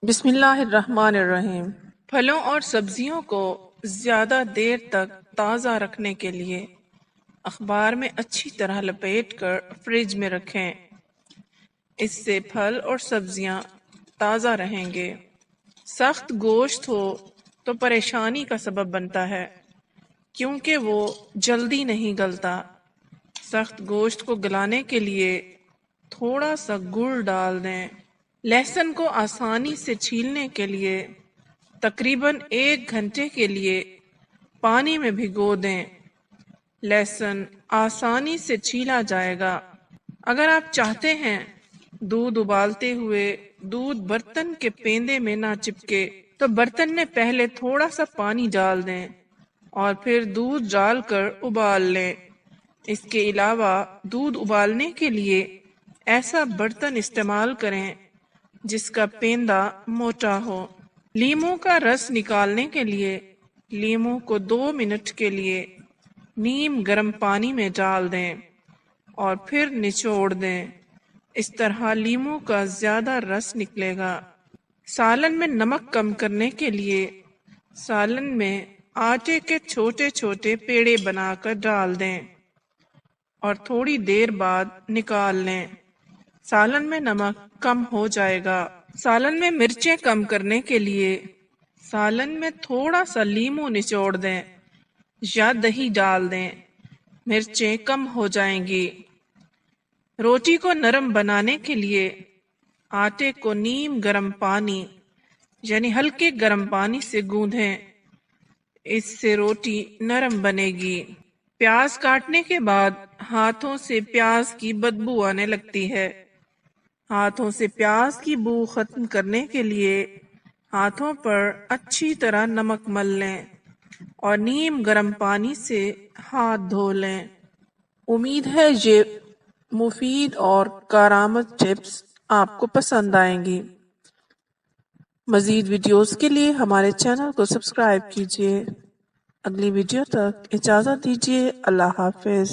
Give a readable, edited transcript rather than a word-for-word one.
بسم اللہ الرحمن الرحیم۔ پھلوں اور سبزیوں کو زیادہ دیر تک تازہ رکھنے کے لیے اخبار میں اچھی طرح لپیٹ کر فریج میں رکھیں۔ اس سے پھل اور سبزیاں تازہ رہیں گے۔ سخت گوشت ہو تو پریشانی کا سبب بنتا ہے کیونکہ وہ جلدی نہیں گلتا۔ سخت گوشت کو گلانے کے لیے تھوڑا سا گڑ ڈال دیں۔ لہسن کو آسانی سے چھیلنے کے لیے تقریباً 1 گھنٹے کے لیے پانی میں بھگو دیں۔ لہسن آسانی سے چھیلا جائے گا۔ اگر آپ چاہتے ہیں دودھ ابالتے ہوئے دودھ برتن کے پیندے میں نہ چپکے تو برتن میں پہلے تھوڑا سا پانی ڈال دیں اور پھر دودھ ڈال کر ابال لیں۔ اس کے علاوہ دودھ ابالنے کے لیے ایسا برتن استعمال کریں جس کا پیندہ موٹا ہو۔ لیموں کا رس نکالنے کے لیے لیموں کو 2 منٹ کے لیے نیم گرم پانی میں ڈال دیں اور پھر نچوڑ دیں۔ اس طرح لیموں کا زیادہ رس نکلے گا۔ سالن میں نمک کم کرنے کے لیے سالن میں آٹے کے چھوٹے چھوٹے پیڑے بنا کر ڈال دیں اور تھوڑی دیر بعد نکال لیں۔ سالن میں نمک کم ہو جائے گا۔ سالن میں مرچیں کم کرنے کے لیے سالن میں تھوڑا سا لیموں نچوڑ دیں یا دہی ڈال دیں۔ مرچیں کم ہو جائیں گی۔ روٹی کو نرم بنانے کے لیے آٹے کو نیم گرم پانی یعنی ہلکے گرم پانی سے گوندھیں۔ اس سے روٹی نرم بنے گی۔ پیاز کاٹنے کے بعد ہاتھوں سے پیاز کی بدبو آنے لگتی ہے۔ ہاتھوں سے پیاز کی بو ختم کرنے کے لیے ہاتھوں پر اچھی طرح نمک مل لیں اور نیم گرم پانی سے ہاتھ دھو لیں۔ امید ہے یہ مفید اور کارآمد ٹپس آپ کو پسند آئیں گی۔ مزید ویڈیوز کے لیے ہمارے چینل کو سبسکرائب کیجیے۔ اگلی ویڈیو تک اجازت دیجیے۔ اللہ حافظ۔